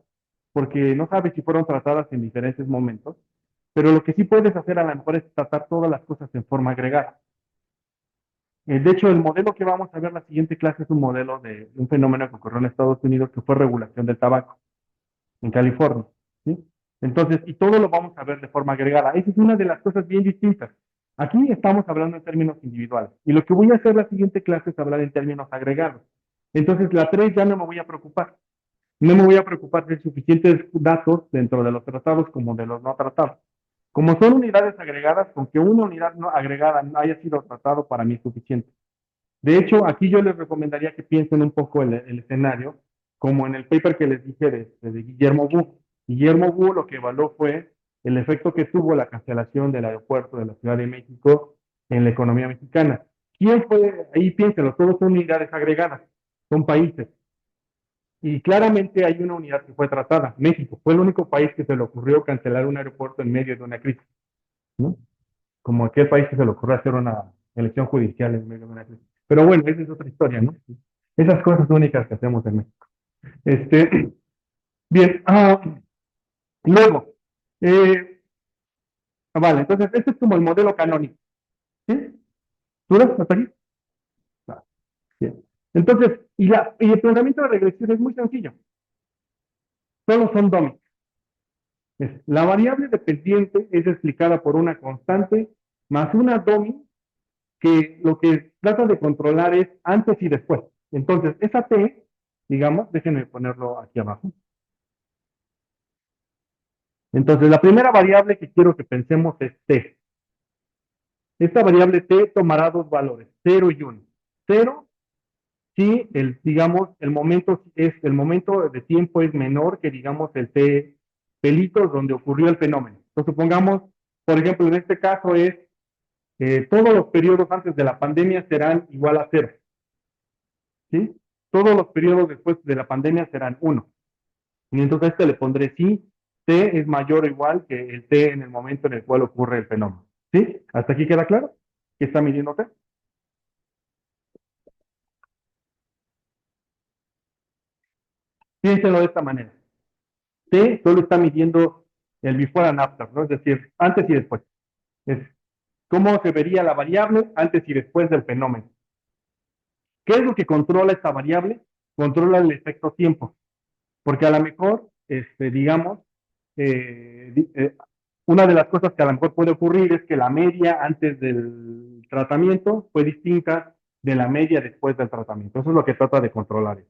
A: porque no sabes si fueron tratadas en diferentes momentos, pero lo que sí puedes hacer a lo mejor es tratar todas las cosas en forma agregada. De hecho, el modelo que vamos a ver la siguiente clase es un modelo de un fenómeno que ocurrió en Estados Unidos, que fue regulación del tabaco en California. ¿Sí? Entonces, y todo lo vamos a ver de forma agregada. Esa es una de las cosas bien distintas. Aquí estamos hablando en términos individuales. Y lo que voy a hacer la siguiente clase es hablar en términos agregados. Entonces, la 3 ya no me voy a preocupar. No me voy a preocupar de suficientes datos dentro de los tratados como de los no tratados. Como son unidades agregadas, con que una unidad no agregada no haya sido tratado, para mí es suficiente. De hecho, aquí yo les recomendaría que piensen un poco el escenario, como en el paper que les dije de Guillermo Wu. Guillermo Wu lo que evaluó fue el efecto que tuvo la cancelación del aeropuerto de la Ciudad de México en la economía mexicana. ¿Quién fue? Ahí piénsenlo, todos son unidades agregadas, son países. Y claramente hay una unidad que fue tratada. México fue el único país que se le ocurrió cancelar un aeropuerto en medio de una crisis, ¿no? Como aquel país que se le ocurrió hacer una elección judicial en medio de una crisis. Pero bueno, esa es otra historia, ¿no? Esas cosas únicas que hacemos en México. Bien, luego, vale, entonces este es como el modelo canónico, ¿sí? ¿Dudas hasta aquí? Vale, bien. Entonces, y el planteamiento de regresión es muy sencillo, solo son dummies. La variable dependiente es explicada por una constante más una dummy que lo que trata de controlar es antes y después. Entonces, esa t, digamos, déjenme ponerlo aquí abajo. Entonces, la primera variable que quiero que pensemos es t. Esta variable t tomará dos valores, 0 y 1. 0 si digamos, el momento de tiempo es menor que, digamos, el t pelitos donde ocurrió el fenómeno. Entonces, supongamos, por ejemplo, en este caso es todos los periodos antes de la pandemia serán igual a 0. ¿Sí? Todos los periodos después de la pandemia serán 1. Y entonces a este le pondré sí, t es mayor o igual que el t en el momento en el cual ocurre el fenómeno. ¿Sí? ¿Hasta aquí queda claro? ¿Qué está midiendo t? Piénsenlo de esta manera. T solo está midiendo el before and after, ¿no? Es decir, antes y después. Es cómo se vería la variable antes y después del fenómeno. ¿Qué es lo que controla esta variable? Controla el efecto tiempo. Porque a lo mejor, digamos, una de las cosas que a lo mejor puede ocurrir es que la media antes del tratamiento fue distinta de la media después del tratamiento. Eso es lo que trata de controlar.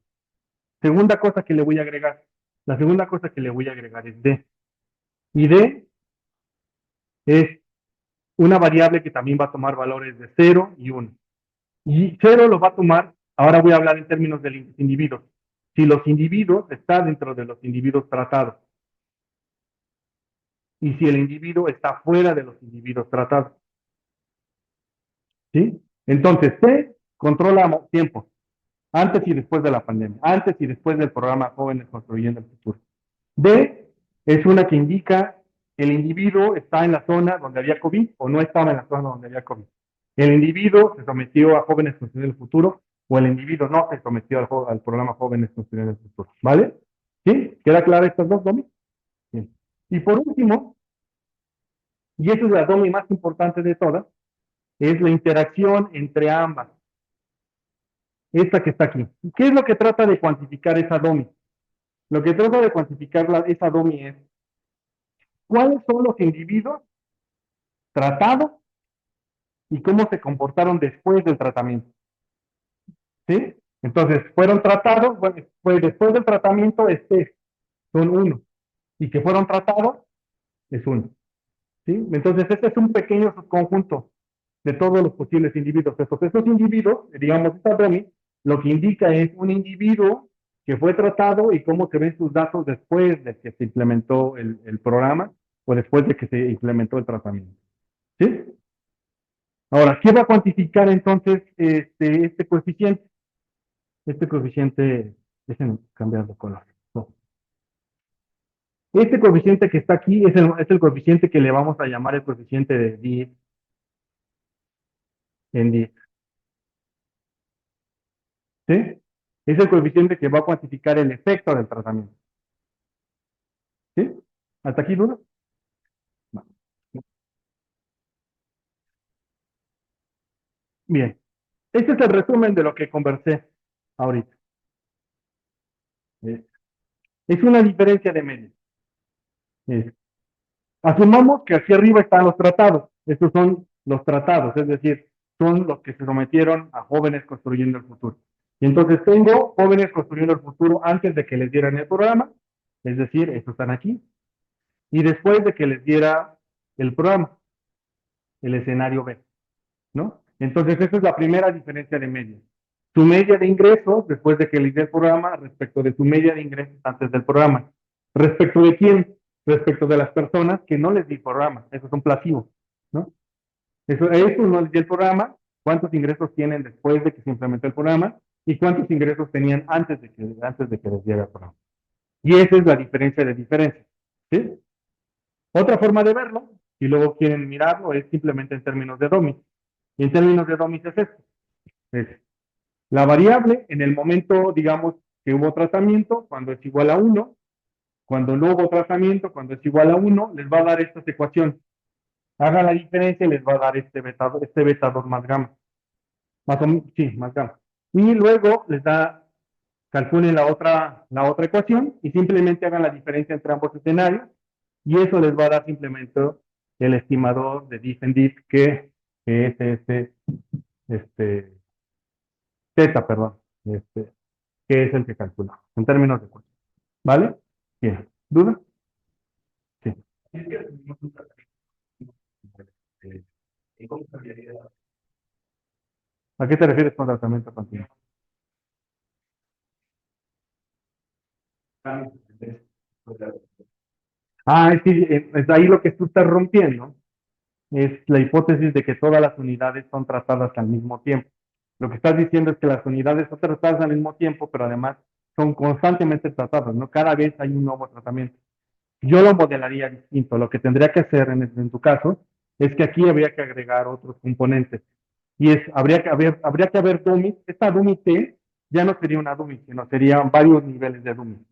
A: Segunda cosa que le voy a agregar. La segunda cosa que le voy a agregar es D. Y D es una variable que también va a tomar valores de 0 y 1. Y 0 lo va a tomar, ahora voy a hablar en términos de los individuos. Si los individuos están dentro de los individuos tratados y si el individuo está fuera de los individuos tratados. ¿Sí? Entonces, T controla tiempo, antes y después de la pandemia, antes y después del programa Jóvenes Construyendo el Futuro. D es una que indica el individuo está en la zona donde había COVID o no estaba en la zona donde había COVID. El individuo se sometió a Jóvenes Construyendo el Futuro o el individuo no se sometió al programa Jóvenes Construyendo el Futuro. ¿Vale? ¿Sí? ¿Queda clara estas dos, Domi? Bien. Y por último, y esa es la Domi más importante de todas, es la interacción entre ambas. Esta que está aquí. ¿Qué es lo que trata de cuantificar esa DOMI? Lo que trata de cuantificar esa DOMI es cuáles son los individuos tratados y cómo se comportaron después del tratamiento. ¿Sí? Entonces, fueron tratados, bueno, pues después del tratamiento son 1. Y que fueron tratados es 1. ¿Sí? Entonces, este es un pequeño subconjunto de todos los posibles individuos. Estos individuos, digamos, esta DOMI, lo que indica es un individuo que fue tratado y cómo se ven sus datos después de que se implementó el programa o después de que se implementó el tratamiento. ¿Sí? Ahora, ¿qué va a cuantificar entonces este coeficiente? Este coeficiente, déjenme cambiar de color. No. Este coeficiente que está aquí es el coeficiente que le vamos a llamar el coeficiente de D en D. ¿Sí? Es el coeficiente que va a cuantificar el efecto del tratamiento. ¿Sí? ¿Hasta aquí duda? No. Bien. Este es el resumen de lo que conversé ahorita. Eh, Es una diferencia de medios. Asumamos que aquí arriba están los tratados. Estos son los tratados, es decir, son los que se sometieron a jóvenes construyendo el futuro. Y entonces tengo jóvenes construyendo el futuro antes de que les dieran el programa, es decir, estos están aquí, y después de que les diera el programa, el escenario B, ¿no? Entonces, esa es la primera diferencia de media. Su media de ingresos después de que les dé el programa respecto de su media de ingresos antes del programa. ¿Respecto de quién? respecto de las personas que no les di programa. Esos son placebos, ¿no? Eso no les di el programa, cuántos ingresos tienen después de que se implementó el programa y cuántos ingresos tenían antes de que les diera el programa. Y esa es la diferencia de diferencia, ¿sí? Otra forma de verlo, si luego quieren mirarlo, es simplemente en términos de DOMIS. Y en términos de DOMIS es esto. Es la variable en el momento, digamos, que hubo tratamiento, cuando es igual a 1, cuando no hubo tratamiento, cuando es igual a 1, les va a dar estas ecuaciones. Haga la diferencia y les va a dar este beta 2 más gamma. Más o menos, sí, más gamma. Y luego les da, calculen la otra ecuación y simplemente hagan la diferencia entre ambos escenarios y eso les va a dar simplemente el estimador de diff and diff que es este, teta, perdón, que es el que calcula, en términos de cuenta. ¿Vale? Bien. ¿Duda? Sí. ¿A qué te refieres con tratamiento continuo? Ah, es que es ahí lo que tú estás rompiendo es la hipótesis de que todas las unidades son tratadas al mismo tiempo. Lo que estás diciendo es que las unidades son tratadas al mismo tiempo, pero además son constantemente tratadas, ¿no? Cada vez hay un nuevo tratamiento. Yo lo modelaría distinto. Lo que tendría que hacer en tu caso es que aquí habría que agregar otros componentes. Y habría que haber dummies. Esta dummy T ya no sería una dummy, sino serían varios niveles de dummy.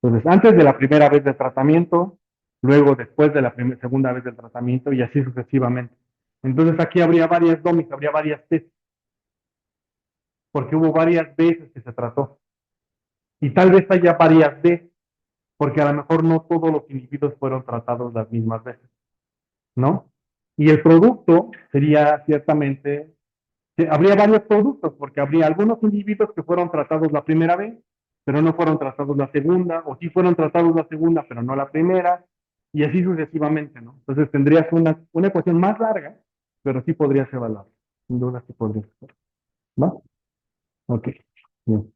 A: Entonces, antes de la primera vez de tratamiento, luego después de la segunda vez del tratamiento y así sucesivamente. Entonces, aquí habría varias dummies, habría varias T, porque hubo varias veces que se trató. Y tal vez haya varias D, porque a lo mejor no todos los individuos fueron tratados las mismas veces, ¿no? Y el producto sería ciertamente, habría varios productos, porque habría algunos individuos que fueron tratados la primera vez, pero no fueron tratados la segunda, o sí fueron tratados la segunda, pero no la primera, y así sucesivamente, ¿no? Entonces tendrías una ecuación más larga, pero sí podrías evaluar, sin duda sí podrías, ¿no? Ok, bien.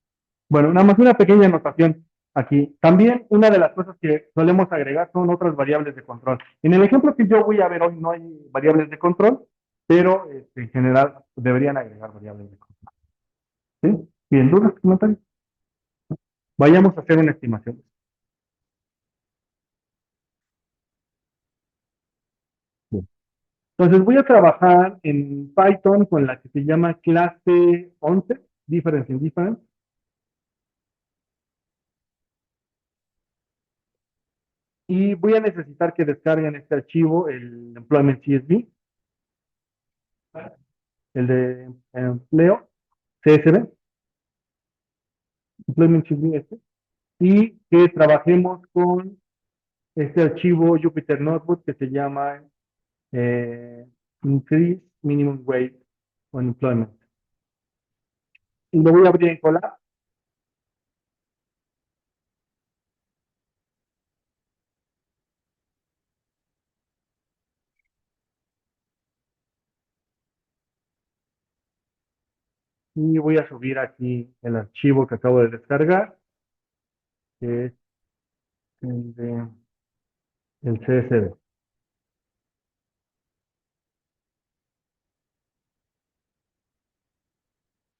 A: Bueno, nada más una pequeña anotación aquí. También una de las cosas que solemos agregar son otras variables de control. En el ejemplo que yo voy a ver hoy no hay variables de control, pero en general deberían agregar variables de control. ¿Sí? Bien, ¿dudas, comentarios? Vayamos a hacer una estimación. Bien. Entonces voy a trabajar en Python con la que se llama clase 11, Difference in Difference, y voy a necesitar que descarguen este archivo, el Employment CSV, el de empleo, CSV, Employment CSV y que trabajemos con este archivo Jupyter Notebook que se llama Increase Minimum Wage on Employment. Y lo voy a abrir en Colab y voy a subir aquí el archivo que acabo de descargar, que es el CSV.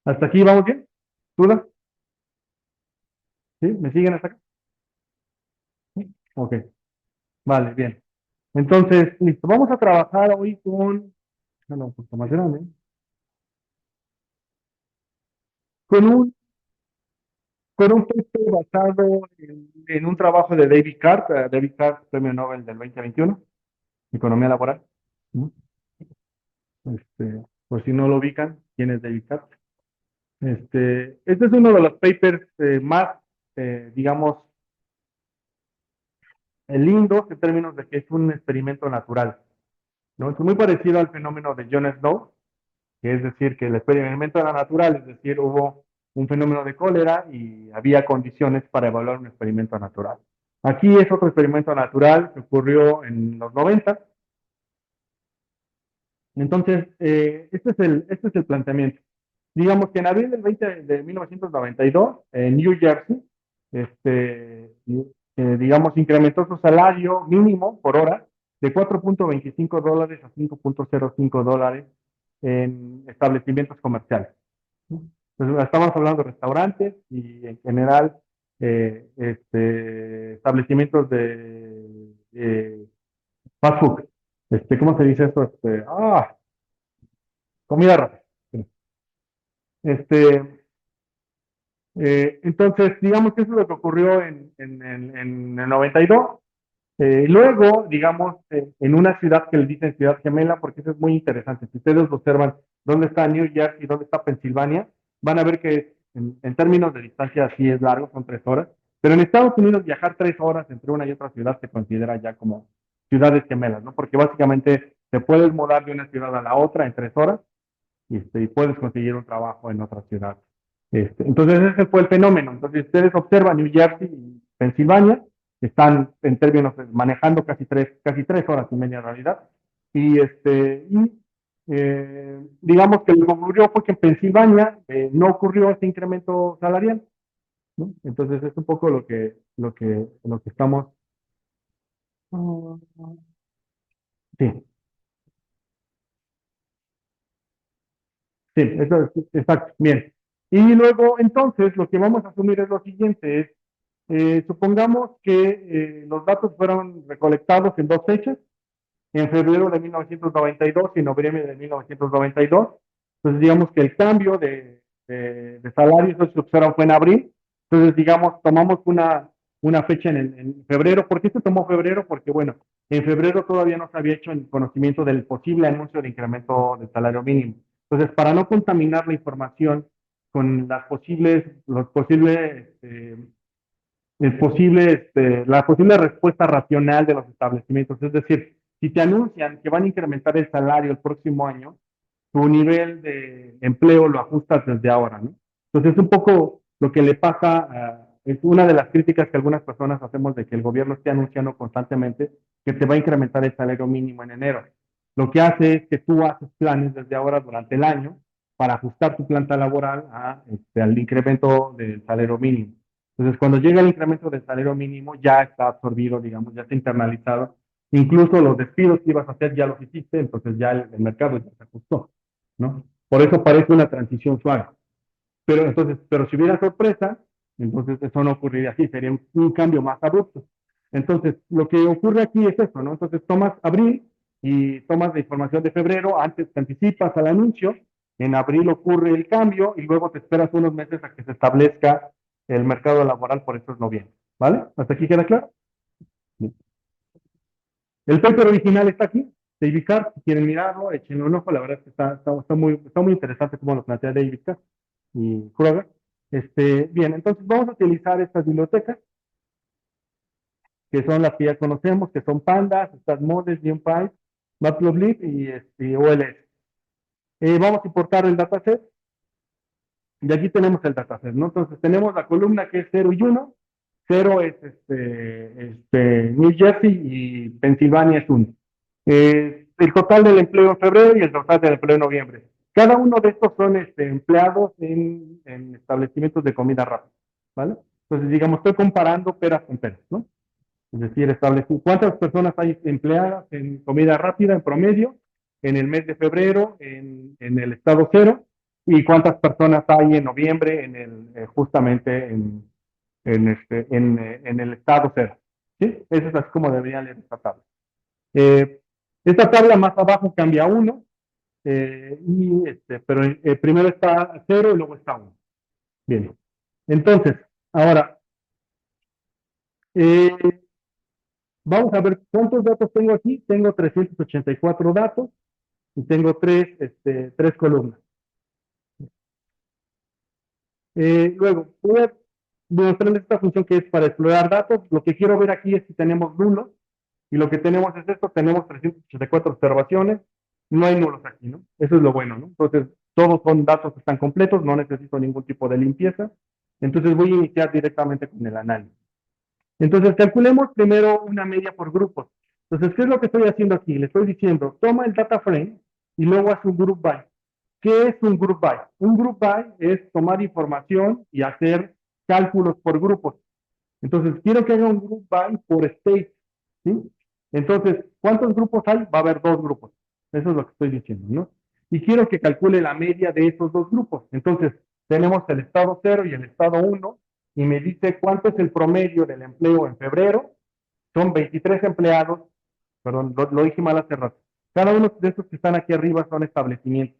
A: ¿Hasta aquí vamos bien? ¿Dudas? ¿Sí? ¿Me siguen hasta acá? ¿Sí? Ok, vale, bien. Entonces, listo. Vamos a trabajar hoy no, un poquito más grande, con un con un texto basado en un trabajo de David Card, Premio Nobel del 2021, Economía Laboral. ¿No? Por si no lo ubican, ¿quién es David Card? Este es uno de los papers más, digamos, lindos en términos de que es un experimento natural, ¿no? Es muy parecido al fenómeno de John Snow, que es decir, que el experimento era natural, es decir, hubo un fenómeno de cólera y había condiciones para evaluar un experimento natural. Aquí es otro experimento natural que ocurrió en los 90. Entonces, este es el planteamiento. Digamos que en abril del 20 de 1992, en New Jersey, digamos, incrementó su salario mínimo por hora de $4.25 a $5.05 en establecimientos comerciales. Entonces, estamos hablando de restaurantes y en general establecimientos de fast food. ¿Cómo se dice eso? Comida rápida. Este, entonces, digamos que eso es lo que ocurrió en el 92. Luego, digamos, en una ciudad que le dicen ciudad gemela, porque eso es muy interesante. Si ustedes observan dónde está New Jersey y dónde está Pensilvania, van a ver que en términos de distancia sí es largo, son 3 horas. Pero en Estados Unidos viajar 3 horas entre una y otra ciudad se considera ya como ciudades gemelas, ¿no? Porque básicamente te puedes mudar de una ciudad a la otra en 3 horas y puedes conseguir un trabajo en otra ciudad. Entonces ese fue el fenómeno. Entonces ustedes observan New Jersey y Pensilvania, están en términos manejando casi tres horas y media en realidad. Digamos que lo que ocurrió fue que en Pensilvania no ocurrió ese incremento salarial, ¿no? Entonces es un poco lo que estamos. Sí, sí, eso es exacto, bien. Y luego, entonces, lo que vamos a asumir es lo siguiente, supongamos que los datos fueron recolectados en 2 fechas, en febrero de 1992 y noviembre de 1992. Entonces, digamos que el cambio de salarios se observa fue en abril. Entonces, digamos, tomamos una fecha en febrero. ¿Por qué se tomó febrero? Porque, bueno, en febrero todavía no se había hecho el conocimiento del posible anuncio de incremento del salario mínimo. Entonces, para no contaminar la información con la posible respuesta racional de los establecimientos. Es decir, si te anuncian que van a incrementar el salario el próximo año, tu nivel de empleo lo ajustas desde ahora, ¿no? Entonces, es un poco lo que le pasa, es una de las críticas que algunas personas hacemos de que el gobierno esté anunciando constantemente que te va a incrementar el salario mínimo en enero. Lo que hace es que tú haces planes desde ahora durante el año para ajustar tu planta laboral al incremento del salario mínimo. Entonces, cuando llega el incremento del salario mínimo, ya está absorbido, digamos, ya está internalizado. Incluso los despidos que ibas a hacer ya los hiciste, entonces ya el mercado ya se ajustó, ¿no? Por eso parece una transición suave. Pero si hubiera sorpresa, entonces eso no ocurriría así, sería un cambio más abrupto. Entonces, lo que ocurre aquí es eso, ¿no? Entonces tomas abril y tomas la información de febrero, antes te anticipas al anuncio, en abril ocurre el cambio y luego te esperas unos meses a que se establezca el mercado laboral, por eso es noviembre, ¿vale? ¿Hasta aquí queda claro? Bien. El paper original está aquí, David Carr, si quieren mirarlo, échenle un ojo, la verdad es que está muy interesante cómo lo plantea David Carr y Kroger. Bien, entonces vamos a utilizar estas bibliotecas, que son las que ya conocemos, que son Pandas, Statmodes, NumPy, Matplotlib y OLS. Vamos a importar el dataset, y aquí tenemos el dataset, ¿no? Entonces tenemos la columna que es 0 y 1, 0 es New Jersey y Pensilvania es 1. El total del empleo en febrero y el total del empleo en noviembre. Cada uno de estos son empleados en establecimientos de comida rápida, ¿vale? Entonces, digamos, estoy comparando peras con peras, ¿no? Es decir, establecer cuántas personas hay empleadas en comida rápida en promedio en el mes de febrero en el estado cero y cuántas personas hay en noviembre justamente en el estado cero. ¿Sí? Eso es así como debería leer esta tabla. Esta tabla más abajo cambia a 1, pero primero está 0 y luego está 1. Bien. Entonces, ahora, eh, vamos a ver cuántos datos tengo aquí. Tengo 384 datos y tengo tres columnas. Luego, voy a mostrarles esta función que es para explorar datos. Lo que quiero ver aquí es si tenemos nulos. Y lo que tenemos es esto, tenemos 384 observaciones. No hay nulos aquí, ¿no? Eso es lo bueno, ¿no? Entonces, todos son datos que están completos, no necesito ningún tipo de limpieza. Entonces, voy a iniciar directamente con el análisis. Entonces, calculemos primero una media por grupos. Entonces, ¿qué es lo que estoy haciendo aquí? Le estoy diciendo, toma el data frame y luego haz un group by. ¿Qué es un group by? Un group by es tomar información y hacer cálculos por grupos. Entonces, quiero que haga un group by por state, ¿sí? Entonces, ¿cuántos grupos hay? Va a haber dos grupos. Eso es lo que estoy diciendo, ¿no? Y quiero que calcule la media de esos dos grupos. Entonces, tenemos el estado 0 y el estado 1, y me dice cuánto es el promedio del empleo en febrero. Son 23 empleados, perdón, lo dije mal hace rato. Cada uno de estos que están aquí arriba son establecimientos,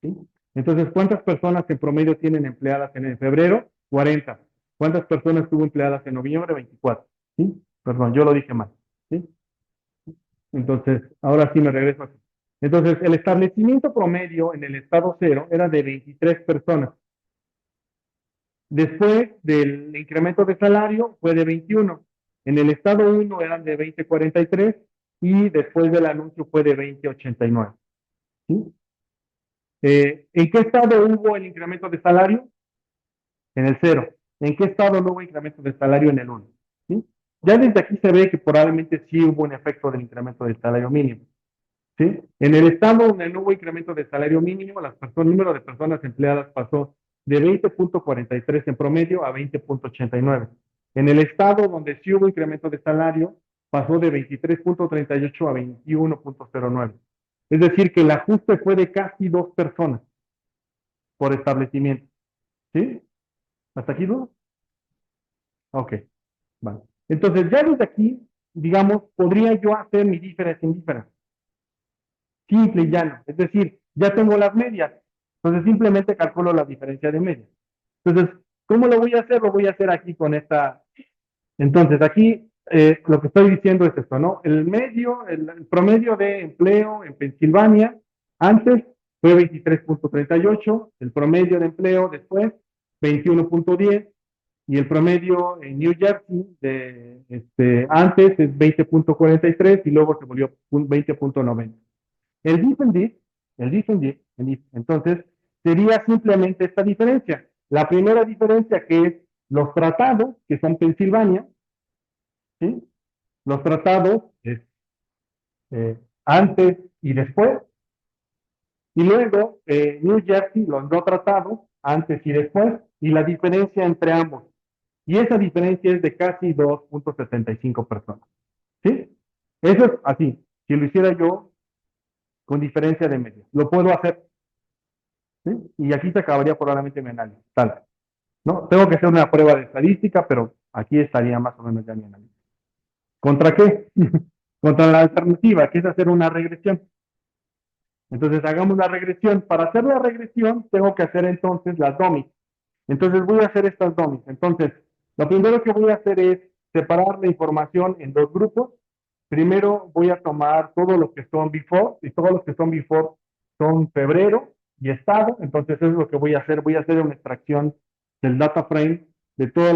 A: ¿sí? Entonces, ¿cuántas personas en promedio tienen empleadas en febrero? 40. ¿Cuántas personas tuvo empleadas en noviembre? 24. ¿Sí? Perdón, yo lo dije mal. ¿Sí? Entonces, ahora sí me regreso aquí. Entonces, el establecimiento promedio en el estado 0 era de 23 personas. Después del incremento de salario fue de 21. En el estado 1 eran de 20,43 y después del anuncio fue de 20,89. ¿Sí? ¿En qué estado hubo el incremento de salario? En el 0. ¿En qué estado no hubo incremento de salario? En el 1. ¿Sí? Ya desde aquí se ve que probablemente sí hubo un efecto del incremento del salario mínimo. ¿Sí? En el estado donde no hubo incremento de salario mínimo, el número de personas empleadas pasó de 20,43 en promedio a 20,89. En el estado donde sí hubo incremento de salario, pasó de 23,38 a 21,09. Es decir, que el ajuste fue de casi dos personas por establecimiento. ¿Sí? ¿Hasta aquí, no? Ok, vale. Entonces, ya desde aquí, digamos, podría yo hacer mi difference in difference. Simple y llano. Es decir, ya tengo las medias. Entonces, simplemente calculo la diferencia de medias. Entonces, ¿cómo lo voy a hacer? Lo voy a hacer aquí con esta. Entonces, aquí lo que estoy diciendo es esto, ¿no? El promedio de empleo en Pensilvania antes fue 23,38, el promedio de empleo después 21,10, y el promedio en New Jersey antes es 20,43 y luego se volvió 20,90. El defendit, entonces, sería simplemente esta diferencia. La primera diferencia, que es los tratados, que son Pensilvania, ¿sí? Los tratados es antes y después, y luego New Jersey, los no tratados, antes y después, y la diferencia entre ambos. Y esa diferencia es de casi 2,75 personas, ¿sí? Eso es así. Si lo hiciera yo con diferencia de media, lo puedo hacer, ¿sí? Y aquí se acabaría probablemente mi análisis. Tal. ¿No? Tengo que hacer una prueba de estadística, pero aquí estaría más o menos ya mi análisis. ¿Contra qué? Contra la alternativa, que es hacer una regresión. Entonces, hagamos la regresión. Para hacer la regresión, tengo que hacer entonces las dummies. Entonces, voy a hacer estas dummies. Entonces, lo primero que voy a hacer es separar la información en dos grupos. Primero voy a tomar todos los que son before, y todos los que son before son febrero y estado. Entonces, eso es lo que voy a hacer. Voy a hacer una extracción del data frame de todos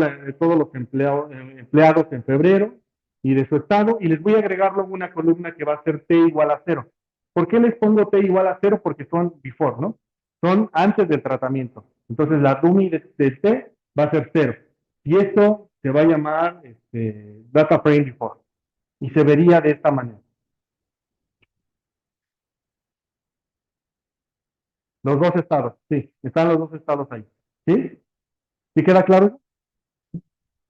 A: los empleados en febrero y de su estado, y les voy a agregar luego una columna que va a ser t igual a 0. ¿Por qué les pongo t igual a 0? Porque son before, ¿no? Son antes del tratamiento. Entonces, la dummy de t va a ser 0. Y esto se va a llamar data frame before. Y se vería de esta manera. Los dos estados, sí, están los dos estados ahí. ¿Sí? ¿Sí queda claro?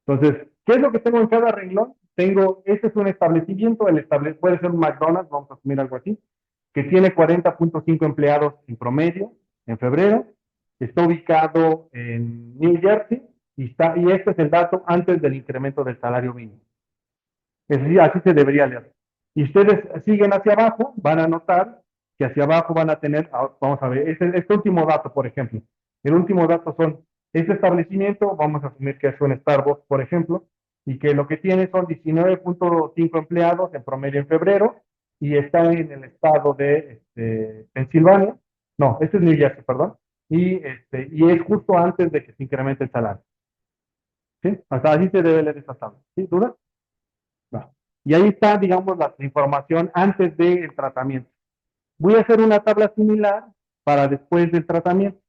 A: Entonces, ¿qué es lo que tengo en cada renglón? Este es un establecimiento, puede ser un McDonald's, vamos a asumir algo así, que tiene 40,5 empleados en promedio en febrero, está ubicado en New Jersey y este es el dato antes del incremento del salario mínimo. Es decir, así se debería leer. Y ustedes siguen hacia abajo, van a notar que hacia abajo van a tener, vamos a ver, este último dato, por ejemplo. El último dato son, este establecimiento, vamos a asumir que es un Starbucks, por ejemplo, y que lo que tiene son 19,5 empleados en promedio en febrero, y está en el estado de Pensilvania, no, este es New Jersey, perdón, y es justo antes de que se incremente el salario. ¿Sí? Hasta así se debe leer esta tabla. ¿Sí? ¿Duda? No. Y ahí está, digamos, la información antes del tratamiento. Voy a hacer una tabla similar para después del tratamiento.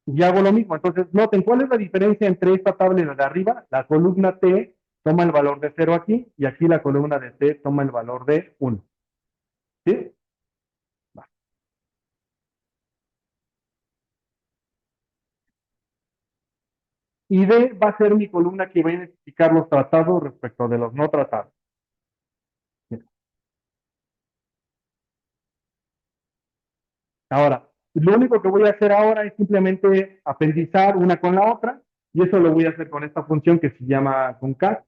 A: Y hago lo mismo. Entonces, noten cuál es la diferencia entre esta tabla y la de arriba. La columna T toma el valor de 0 aquí y aquí la columna de T toma el valor de 1. ¿Sí? Y D va a ser mi columna que va a identificar los tratados respecto de los no tratados. Ahora, lo único que voy a hacer ahora es simplemente apendizar una con la otra, y eso lo voy a hacer con esta función que se llama concat.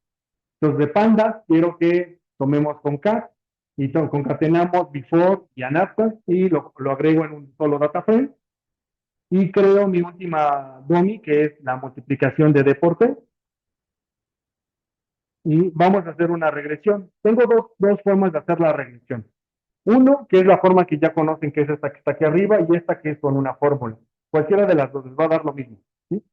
A: Entonces, de pandas, quiero que tomemos concat y concatenamos before y anafter y lo agrego en un solo data frame y creo mi última dummy que es la multiplicación de D por T y vamos a hacer una regresión. Tengo dos formas de hacer la regresión. Uno, que es la forma que ya conocen, que es esta que está aquí arriba, y esta que es con una fórmula. Cualquiera de las dos les va a dar lo mismo. ¿Sí?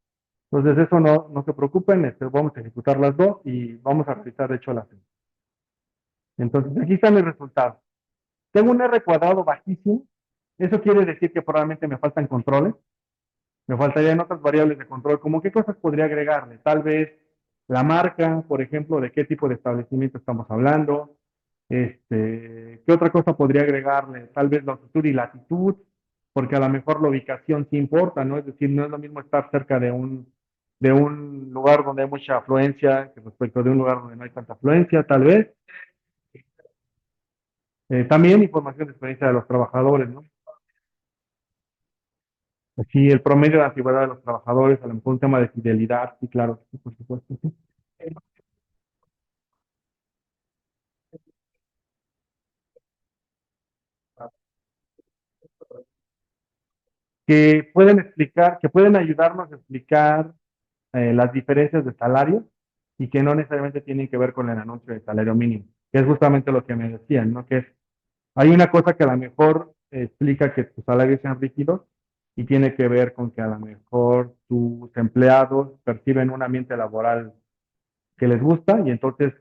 A: Entonces, eso no se preocupen, vamos a ejecutar las dos y vamos a realizar, de hecho, las. Entonces, aquí está mi resultado. Tengo un R cuadrado bajísimo. Eso quiere decir que probablemente me faltan controles. Me faltarían otras variables de control, como qué cosas podría agregarle. Tal vez la marca, por ejemplo, de qué tipo de establecimiento estamos hablando. ¿Qué otra cosa podría agregarle? Tal vez longitud y latitud, porque a lo mejor la ubicación sí importa, ¿no? Es decir, no es lo mismo estar cerca de un lugar donde hay mucha afluencia que respecto de un lugar donde no hay tanta afluencia, tal vez. También información de experiencia de los trabajadores, ¿no? Aquí el promedio de antigüedad de los trabajadores, a lo mejor un tema de fidelidad, sí, claro, sí, por supuesto. Sí. Que pueden ayudarnos a explicar las diferencias de salario y que no necesariamente tienen que ver con el anuncio de salario mínimo, que es justamente lo que me decían, ¿no? Que hay una cosa que a lo mejor explica que tus salarios sean rígidos y tiene que ver con que a lo mejor tus empleados perciben un ambiente laboral que les gusta y entonces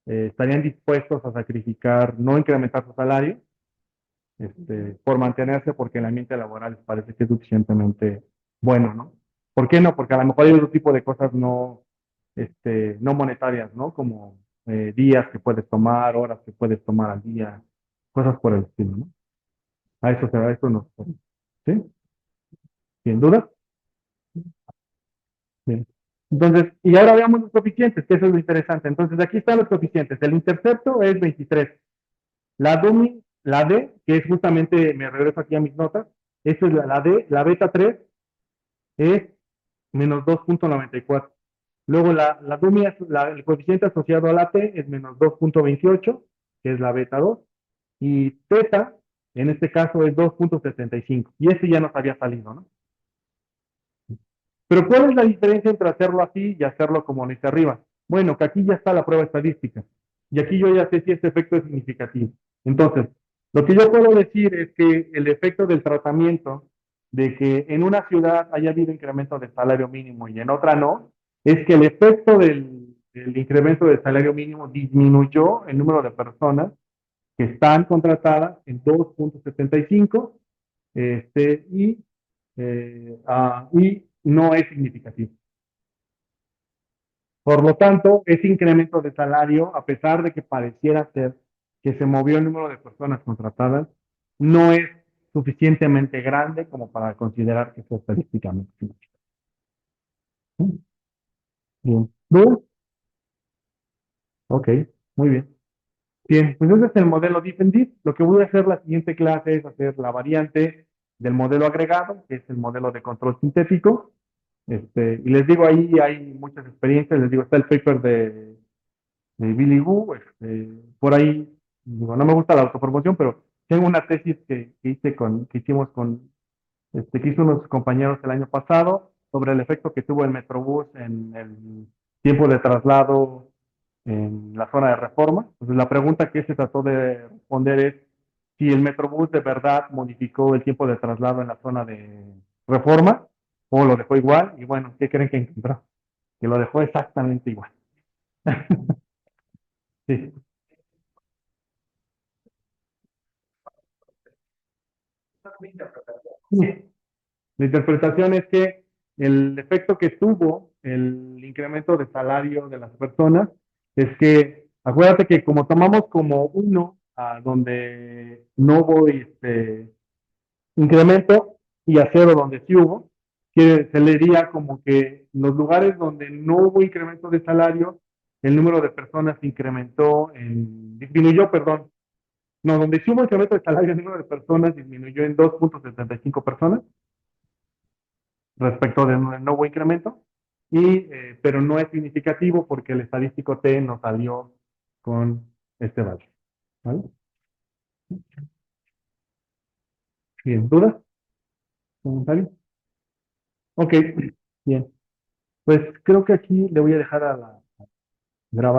A: estarían dispuestos a sacrificar, no incrementar su salario, por mantenerse porque el ambiente laboral les parece que es suficientemente bueno, ¿no? ¿Por qué no? Porque a lo mejor hay otro tipo de cosas no monetarias, ¿no? Como días que puedes tomar, horas que puedes tomar al día, cosas por el estilo, ¿no? A eso nos. ¿Sí? ¿Sin duda? Bien. Entonces, y ahora veamos los coeficientes, que eso es lo interesante. Entonces, aquí están los coeficientes. El intercepto es 23. La dummy, la D, que es justamente, me regreso aquí a mis notas, esa es la D, la beta 3 es menos 2,94. Luego la dummy, el coeficiente asociado a la T es menos 2,28, que es la beta 2, y teta, en este caso, es 2,75. Y este ya nos había salido, ¿no? Pero ¿cuál es la diferencia entre hacerlo así y hacerlo como lo hice arriba? Bueno, que aquí ya está la prueba estadística. Y aquí yo ya sé si este efecto es significativo. Entonces, lo que yo puedo decir es que el efecto del tratamiento de que en una ciudad haya habido incremento del salario mínimo y en otra no, es que el efecto del incremento del salario mínimo disminuyó el número de personas que están contratadas en 2,75 y no es significativo. Por lo tanto, ese incremento de salario, a pesar de que pareciera ser que se movió el número de personas contratadas, no es suficientemente grande como para considerar que es estadísticamente significativo. Bien. ¿Dudas? Ok, muy bien. Bien, pues ese es el modelo Deep. Lo que voy a hacer la siguiente clase es hacer la variante del modelo agregado, que es el modelo de control sintético. Y les digo, ahí hay muchas experiencias, les digo, está el paper de Billy Wu, por ahí, digo, no me gusta la autopromoción, pero tengo una tesis que hicimos que hizo unos compañeros el año pasado sobre el efecto que tuvo el Metrobús en el tiempo de traslado en la zona de Reforma. Entonces, la pregunta que se trató de responder es si el Metrobús de verdad modificó el tiempo de traslado en la zona de Reforma o lo dejó igual. Y bueno, ¿qué creen que encontró? Que lo dejó exactamente igual. Sí. Sí. La interpretación es que el efecto que tuvo el incremento de salario de las personas es que, acuérdate que como tomamos como uno a donde no hubo incremento y a cero donde sí hubo, se leería como que los lugares donde no hubo incremento de salario, el número de personas disminuyó, perdón. No, donde sí hubo incremento de salario, el número de personas disminuyó en 2,75 personas respecto de no hubo incremento, pero no es significativo porque el estadístico T nos salió con este valor. ¿Vale? Bien, ¿dudas? ¿Comentarios? Ok, bien. Pues creo que aquí le voy a dejar a la grabación.